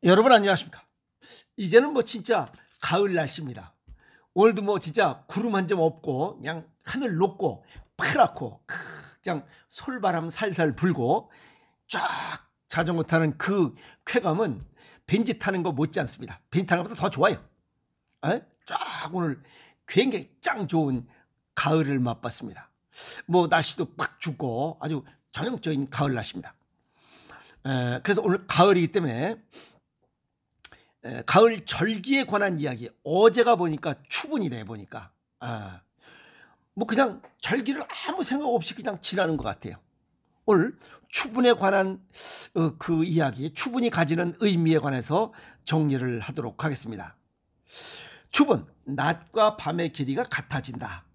여러분 안녕하십니까? 이제는 뭐 진짜 가을 날씨입니다. 오늘도 뭐 진짜 구름 한 점 없고 그냥 하늘 높고 파랗고 그냥 솔바람 살살 불고 쫙 자전거 타는 그 쾌감은 벤지 타는 거 못지 않습니다. 벤지 타는 것보다 더 좋아요. 쫙 오늘 굉장히 짱 좋은 가을을 맛봤습니다. 뭐 날씨도 팍 춥고 아주 전형적인 가을 날씨입니다. 그래서 오늘 가을이기 때문에 가을 절기에 관한 이야기, 어제가 보니까 추분이래 보니까 뭐 그냥 절기를 아무 생각 없이 그냥 지나는 것 같아요. 오늘 추분에 관한 그 이야기, 추분이 가지는 의미에 관해서 정리를 하도록 하겠습니다. 추분, 낮과 밤의 길이가 같아진다.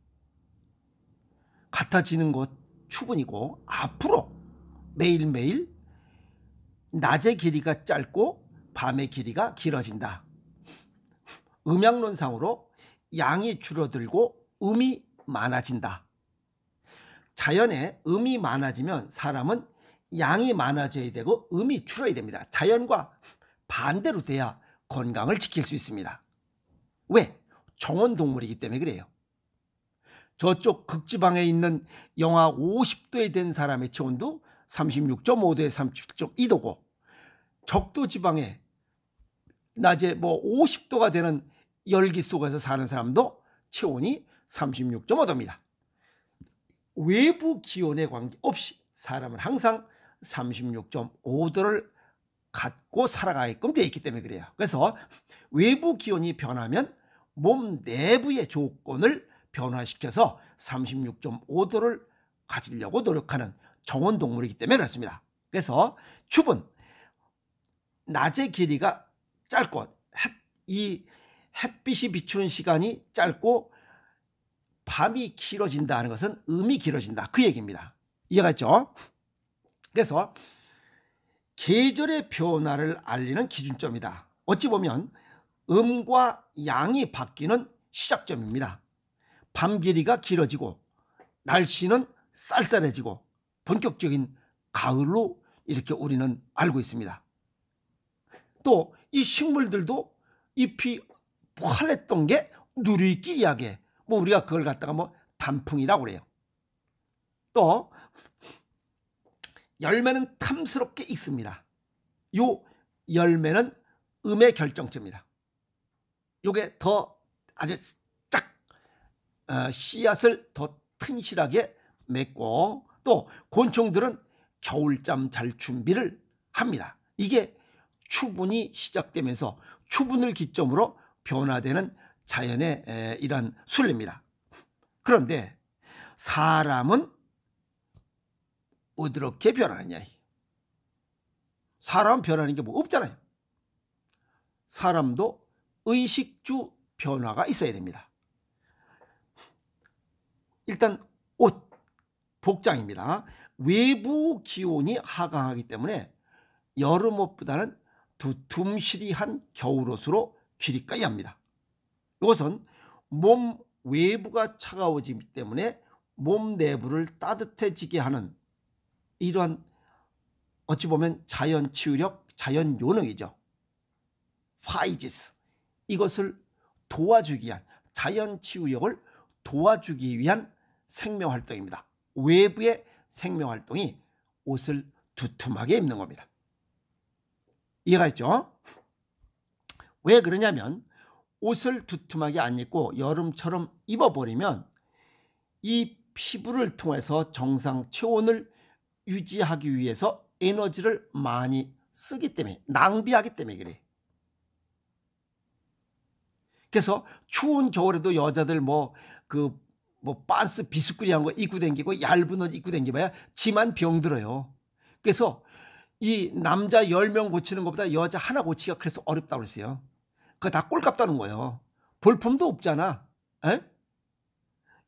같아지는 것 추분이고, 앞으로 매일매일 낮의 길이가 짧고 밤의 길이가 길어진다. 음양론상으로 양이 줄어들고 음이 많아진다. 자연에 음이 많아지면 사람은 양이 많아져야 되고 음이 줄어야 됩니다. 자연과 반대로 돼야 건강을 지킬 수 있습니다. 왜? 정원동물이기 때문에 그래요. 저쪽 극지방에 있는 영하 50도에 된 사람의 체온도 36.5도에 37.2도고, 적도지방에 낮에 뭐 50도가 되는 열기 속에서 사는 사람도 체온이 36.5도입니다. 외부 기온에 관계없이 사람은 항상 36.5도를 갖고 살아가게끔 되어 있기 때문에 그래요. 그래서 외부 기온이 변하면 몸 내부의 조건을 변화시켜서 36.5도를 가지려고 노력하는 정원동물이기 때문에 그렇습니다. 그래서 추분, 낮의 길이가 짧고 이 햇빛이 비추는 시간이 짧고 밤이 길어진다는 것은 음이 길어진다, 그 얘기입니다. 이해가죠? 그래서 계절의 변화를 알리는 기준점이다. 어찌 보면 음과 양이 바뀌는 시작점입니다. 밤 길이가 길어지고 날씨는 쌀쌀해지고 본격적인 가을로 이렇게 우리는 알고 있습니다. 또 이 식물들도 잎이 활랬던 게 누리끼리하게, 뭐 우리가 그걸 갖다가 뭐 단풍이라고 그래요. 또 열매는 탐스럽게 익습니다. 요 열매는 음의 결정체입니다. 요게 더 아주 쫙 씨앗을 더 튼실하게 맺고, 또 곤충들은 겨울잠 잘 준비를 합니다. 이게 추분이 시작되면서 추분을 기점으로 변화되는 자연의 이러한 순리입니다. 그런데 사람은 어떻게 변하느냐? 사람 변하는 게 뭐 없잖아요. 사람도 의식주 변화가 있어야 됩니다. 일단 옷, 복장입니다. 외부 기온이 하강하기 때문에 여름옷보다는 두툼실이한 겨울옷으로 기립까지 합니다. 이것은 몸 외부가 차가워지기 때문에 몸 내부를 따뜻해지게 하는 이러한 어찌 보면 자연 치유력, 자연 요능이죠. 파이지스, 이것을 도와주기 위한, 자연 치유력을 도와주기 위한 생명활동입니다. 외부의 생명활동이 옷을 두툼하게 입는 겁니다. 이해가 있죠? 왜 그러냐면 옷을 두툼하게 안 입고 여름처럼 입어버리면 이 피부를 통해서 정상 체온을 유지하기 위해서 에너지를 많이 쓰기 때문에, 낭비하기 때문에 그래. 그래서 추운 겨울에도 여자들 뭐 빤스 비스꾸리한 거 입고 다니고 얇은 옷 입고 다니봐야 지만 병들어요. 그래서 이 남자 10명 고치는 것보다 여자 하나 고치기가 그래서 어렵다고 그랬어요. 그거 다 꼴값다는 거예요. 볼품도 없잖아. 에?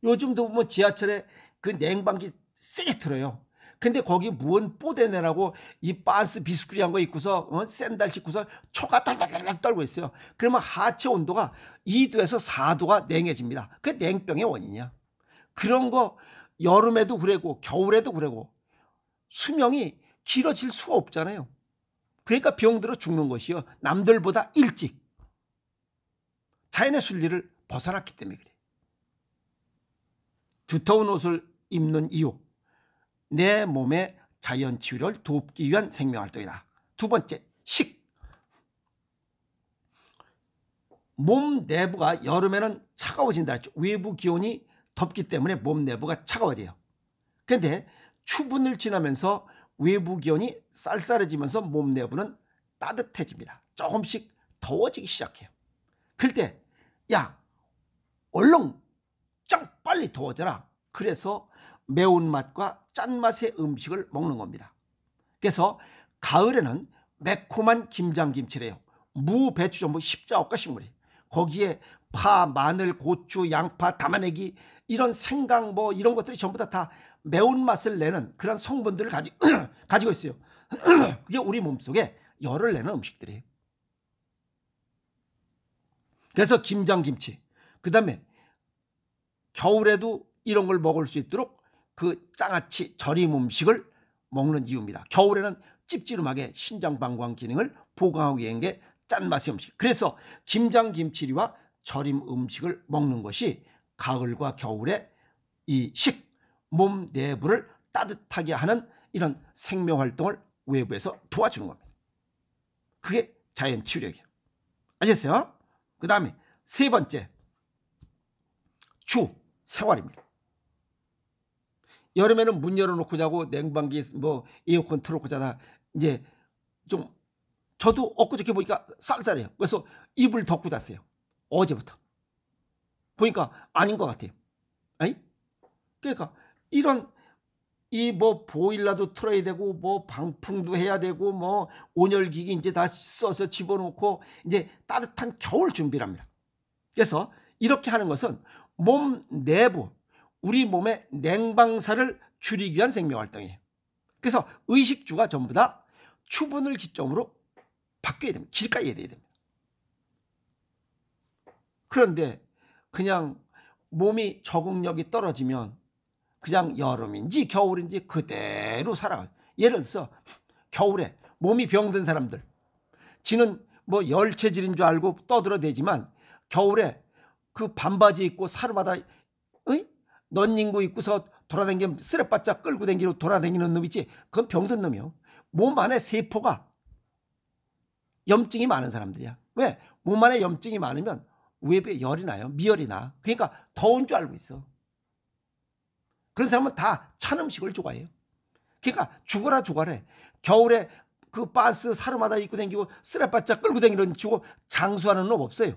요즘도 뭐 지하철에 그 냉방기 세게 틀어요. 근데 거기 무언 뽀대내라고 이 빤스 비스꾸리한 거 입고서 샌들 신고서 초가 달달달 떨고 있어요. 그러면 하체 온도가 2도에서 4도가 냉해집니다. 그게 냉병의 원인이야. 그런 거 여름에도 그러고 겨울에도 그러고 수명이 길어질 수가 없잖아요. 그러니까 병들어 죽는 것이요. 남들보다 일찍 자연의 순리를 벗어났기 때문에 그래. 두터운 옷을 입는 이유, 내 몸의 자연 치유를 돕기 위한 생명활동이다. 두 번째, 식. 몸 내부가 여름에는 차가워진다 했죠. 외부 기온이 덥기 때문에 몸 내부가 차가워져요. 그런데 추분을 지나면서 외부 기온이 쌀쌀해지면서 몸 내부는 따뜻해집니다. 조금씩 더워지기 시작해요. 그럴 때 야, 얼른 짱 빨리 더워져라. 그래서 매운맛과 짠맛의 음식을 먹는 겁니다. 그래서 가을에는 매콤한 김장김치래요. 무, 배추 전부 십자옥과 식물이. 거기에 파, 마늘, 고추, 양파, 담아내기 이런 생강 뭐 이런 것들이 전부 다 매운맛을 내는 그런 성분들을 가지고 있어요. 그게 우리 몸속에 열을 내는 음식들이에요. 그래서 김장김치, 그 다음에 겨울에도 이런 걸 먹을 수 있도록 그 장아찌 절임 음식을 먹는 이유입니다. 겨울에는 찝찝하게 신장 방광 기능을 보강하기 위한 게 짠맛의 음식. 그래서 김장김치와 절임 음식을 먹는 것이 가을과 겨울에 이 몸 내부를 따뜻하게 하는 이런 생명활동을 외부에서 도와주는 겁니다. 그게 자연 치유력이에요. 아셨어요? 그 다음에 세 번째, 생활입니다. 여름에는 문 열어놓고 자고 냉방기 뭐 에어컨 틀어놓고 자다 이제 좀 저도 엊그저께 보니까 쌀쌀해요. 그래서 이불 덮고 잤어요. 어제부터. 보니까 아닌 것 같아요. 아니? 그러니까 이런 이 뭐 보일러도 틀어야 되고 뭐 방풍도 해야 되고 뭐 온열기기 이제 다 써서 집어넣고 이제 따뜻한 겨울 준비를 합니다. 그래서 이렇게 하는 것은 몸 내부 우리 몸의 냉방사를 줄이기 위한 생명활동이에요. 그래서 의식주가 전부 다 추분을 기점으로 바뀌어야 됩니다. 길가에 돼야 됩니다. 그런데 그냥 몸이 적응력이 떨어지면 그냥 여름인지 겨울인지 그대로 살아가요. 예를 들어서 겨울에 몸이 병든 사람들, 지는 뭐 열체질인 줄 알고 떠들어대지만 겨울에 그 반바지 입고 사르마다 넌닝구 입고서 돌아다니면 쓰레바짝 끌고 다니고 돌아다니는 놈 있지. 그건 병든 놈이요. 몸 안에 세포가 염증이 많은 사람들이야. 왜? 몸 안에 염증이 많으면 외부에 열이 나요. 미열이 나. 그러니까 더운 줄 알고 있어. 그런 사람은 다 찬 음식을 좋아해요. 그러니까 죽어라. 겨울에 그 반스 사르마다 입고 다니고 쓰레바짝 끌고 다니는 치고 장수하는 놈 없어요.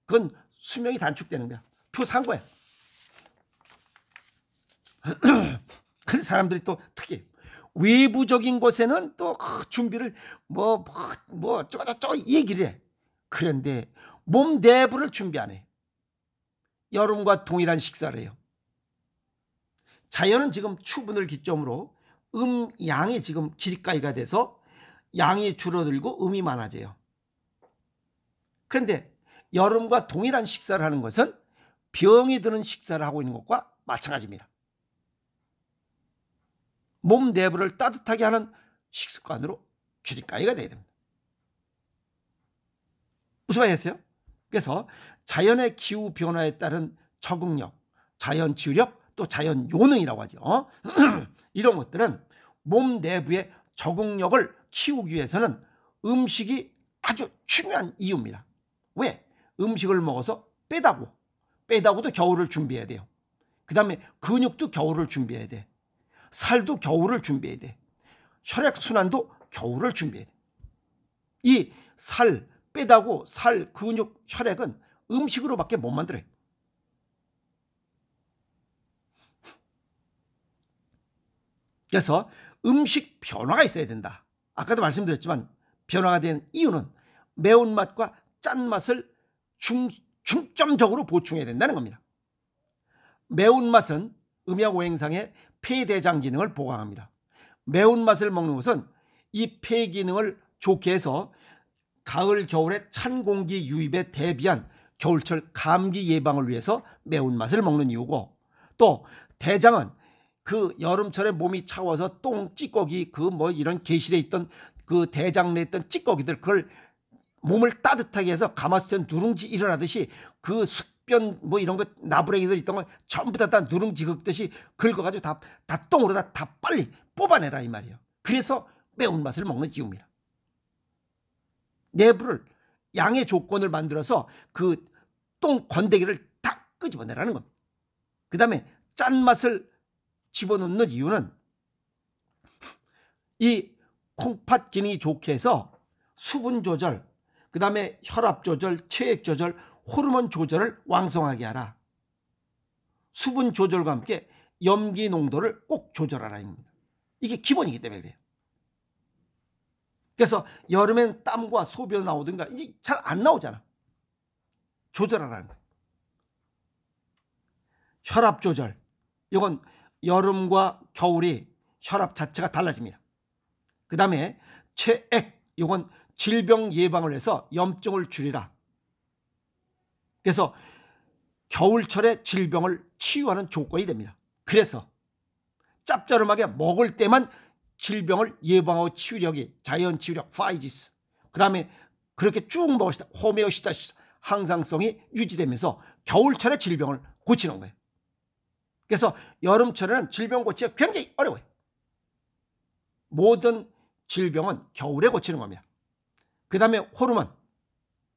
그건 수명이 단축되는 거야. 표 산 거야. 그 사람들이 또 특히 외부적인 곳에는 또 준비를 어쩌고저쩌고 얘기를 해. 그런데 몸 내부를 준비 안 해. 여름과 동일한 식사를 해요. 자연은 지금 추분을 기점으로 양이 지금 길가이가 돼서 양이 줄어들고 음이 많아져요. 그런데 여름과 동일한 식사를 하는 것은 병이 드는 식사를 하고 있는 것과 마찬가지입니다. 몸 내부를 따뜻하게 하는 식습관으로 길가이가 돼야 됩니다. 무슨 말이겠어요? 그래서 자연의 기후 변화에 따른 적응력, 자연 치유력, 또 자연 요능이라고 하죠. 이런 것들은 몸 내부의 적응력을 키우기 위해서는 음식이 아주 중요한 이유입니다. 왜? 음식을 먹어서 빼다고도 겨울을 준비해야 돼요. 그 다음에 근육도 겨울을 준비해야 돼. 살도 겨울을 준비해야 돼. 혈액순환도 겨울을 준비해야 돼. 이 살, 빼다고 살, 근육, 혈액은 음식으로밖에 못 만들어요. 그래서 음식 변화가 있어야 된다. 아까도 말씀드렸지만 변화가 된 이유는 매운맛과 짠맛을 중점적으로 보충해야 된다는 겁니다. 매운맛은 음양오행상의 폐대장 기능을 보강합니다. 매운맛을 먹는 것은 이 폐 기능을 좋게 해서 가을, 겨울에 찬 공기 유입에 대비한 겨울철 감기 예방을 위해서 매운맛을 먹는 이유고, 또 대장은 그 여름철에 몸이 차워서 똥, 찌꺼기, 그 뭐 이런 개실에 있던 그 대장 내에 있던 찌꺼기들 그걸 몸을 따뜻하게 해서 가마솥에 누룽지 일어나듯이 그 숙변 뭐 이런 거 나부랭이들 있던 거 전부 다 누룽지 긁듯이 긁어가지고 다 똥으로 다 빨리 뽑아내라 이 말이에요. 그래서 매운맛을 먹는 이유입니다. 내부를 양의 조건을 만들어서 그 똥 건더기를 다 끄집어내라는 겁니다. 그 다음에 짠맛을 집어넣는 이유는 이 콩팥 기능이 좋게 해서 수분 조절, 그 다음에 혈압 조절, 체액 조절, 호르몬 조절을 왕성하게 하라. 수분 조절과 함께 염기 농도를 꼭 조절하라 입니다. 이게 기본이기 때문에 그래요. 그래서 여름엔 땀과 소변 나오든가 이제 잘 안 나오잖아. 조절하라는 거예요. 혈압 조절. 이건 여름과 겨울이 혈압 자체가 달라집니다. 그 다음에 체액. 이건 질병 예방을 해서 염증을 줄이라. 그래서 겨울철에 질병을 치유하는 조건이 됩니다. 그래서 짭조름하게 먹을 때만 질병을 예방하고 치유력이 자연 치유력 파이지스. 그 다음에 그렇게 쭉 먹을 때 호메오스타시스 항상성이 유지되면서 겨울철에 질병을 고치는 거예요. 그래서 여름철에는 질병 고치기가 굉장히 어려워요. 모든 질병은 겨울에 고치는 겁니다. 그 다음에 호르몬.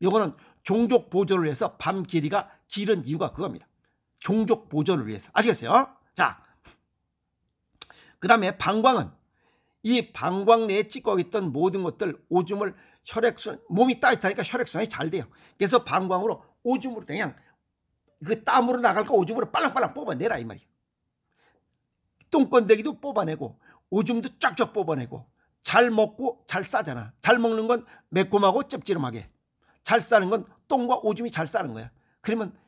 이거는 종족 보존을 위해서 밤 길이가 길은 이유가 그겁니다. 종족 보존을 위해서. 아시겠어요? 자, 그 다음에 방광은 이 방광 내에 찌꺼기 있던 모든 것들 오줌을 혈액순환, 몸이 따뜻하니까 혈액순환이 잘 돼요. 그래서 방광으로 오줌으로 그냥 그 땀으로 나갈 거 오줌으로 빨랑빨랑 뽑아내라 이 말이에요. 똥건더기도 뽑아내고 오줌도 쫙쫙 뽑아내고 잘 먹고 잘 싸잖아. 잘 먹는 건 매콤하고 짭지름하게. 잘 싸는 건 똥과 오줌이 잘 싸는 거야. 그러면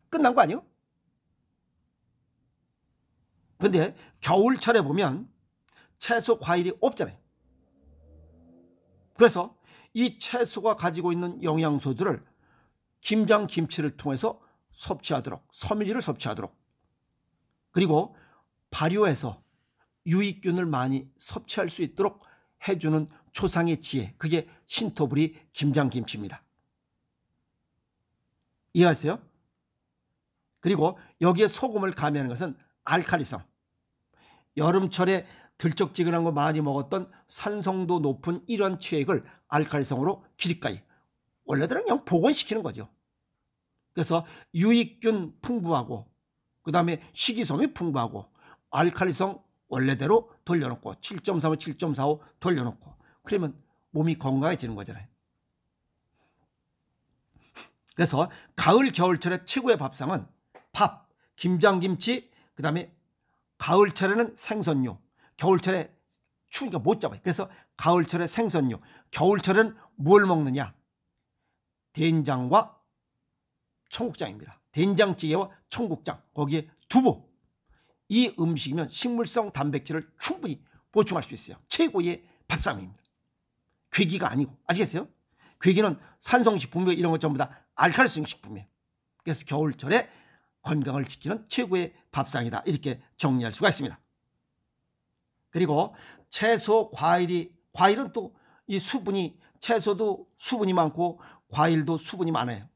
끝난 거 아니에요? 근데 겨울철에 보면 채소 과일이 없잖아요. 그래서 이 채소가 가지고 있는 영양소들을 김장 김치를 통해서 섭취하도록, 섬유질을 섭취하도록, 그리고 발효해서 유익균을 많이 섭취할 수 있도록 해주는 초상의 지혜, 그게 신토부리 김장김치입니다. 이해하세요? 그리고 여기에 소금을 가미하는 것은 알칼리성. 여름철에 들쩍지근한 거 많이 먹었던 산성도 높은 이런 체액을 알칼리성으로 기립가이. 원래대로 그냥 복원시키는 거죠. 그래서 유익균 풍부하고 그 다음에 식이섬유 풍부하고 알칼리성 원래대로 돌려놓고 7.35, 7.45 돌려놓고 그러면 몸이 건강해지는 거잖아요. 그래서 가을 겨울철에 최고의 밥상은 밥, 김장김치, 그 다음에 가을철에는 생선류, 겨울철에 추우니까 못 잡아요. 그래서 가을철에 생선류, 겨울철에는 뭘 먹느냐? 된장과 청국장입니다. 된장찌개와 청국장, 거기에 두부. 이 음식이면 식물성 단백질을 충분히 보충할 수 있어요. 최고의 밥상입니다. 괴기가 아니고. 아시겠어요? 괴기는 산성식품 이런 것 전부 다 알칼리성 식품이에요. 그래서 겨울철에 건강을 지키는 최고의 밥상이다. 이렇게 정리할 수가 있습니다. 그리고 채소, 과일은 또 이 수분이, 채소도 수분이 많고 과일도 수분이 많아요.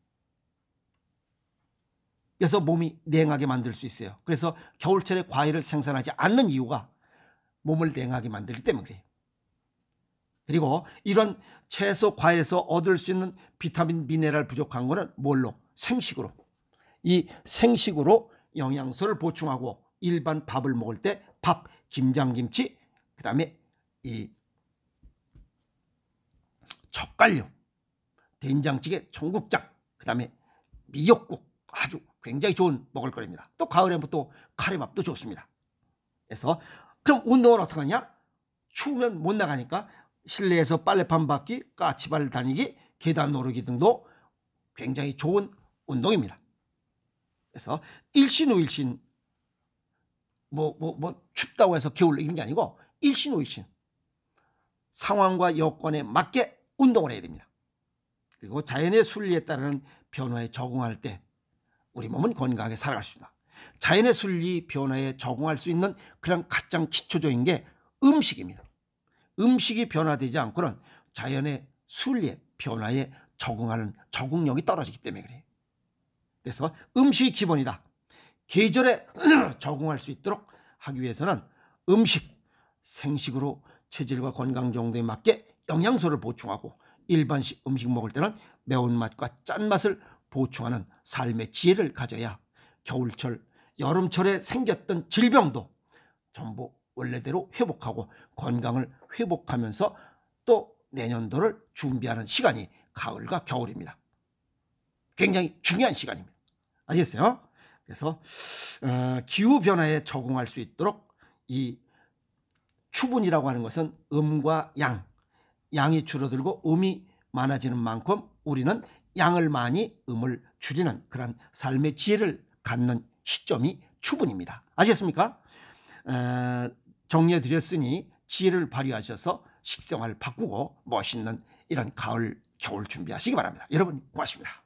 그래서 몸이 냉하게 만들 수 있어요. 그래서 겨울철에 과일을 생산하지 않는 이유가 몸을 냉하게 만들기 때문에 그래요. 그리고 이런 채소, 과일에서 얻을 수 있는 비타민, 미네랄 부족한 거는 뭘로? 생식으로. 이 생식으로 영양소를 보충하고 일반 밥을 먹을 때 밥, 김장김치, 그 다음에 이 젓갈류, 된장찌개, 청국장, 그 다음에 미역국 아주 굉장히 좋은 먹을거리입니다. 또 가을에는 또 카레밥도 좋습니다. 그래서 그럼 운동을 어떻게 하냐? 추우면 못 나가니까 실내에서 빨래판 받기, 까치발 다니기, 계단 오르기 등도 굉장히 좋은 운동입니다. 그래서 일신우일신 춥다고 해서 겨울 이런 게 아니고 일신우일신 상황과 여건에 맞게 운동을 해야 됩니다. 그리고 자연의 순리에 따르는 변화에 적응할 때 우리 몸은 건강하게 살아갈 수 있다. 자연의 순리 변화에 적응할 수 있는 그런 가장 기초적인 게 음식입니다. 음식이 변화되지 않고는 자연의 순리의 변화에 적응하는 적응력이 떨어지기 때문에 그래요. 그래서 음식이 기본이다. 계절에 적응할 수 있도록 하기 위해서는 음식, 생식으로 체질과 건강 정도에 맞게 영양소를 보충하고 일반식 음식 먹을 때는 매운맛과 짠맛을 보충하는 삶의 지혜를 가져야 겨울철, 여름철에 생겼던 질병도 전부 원래대로 회복하고 건강을 회복하면서 또 내년도를 준비하는 시간이 가을과 겨울입니다. 굉장히 중요한 시간입니다. 아시겠어요? 그래서 기후변화에 적응할 수 있도록 이 추분이라고 하는 것은 음과 양, 양이 줄어들고 음이 많아지는 만큼 우리는 양을 많이 음을 줄이는 그런 삶의 지혜를 갖는 시점이 추분입니다. 아시겠습니까? 정리해 드렸으니 지혜를 발휘하셔서 식생활을 바꾸고 멋있는 이런 가을, 겨울 준비하시기 바랍니다. 여러분 고맙습니다.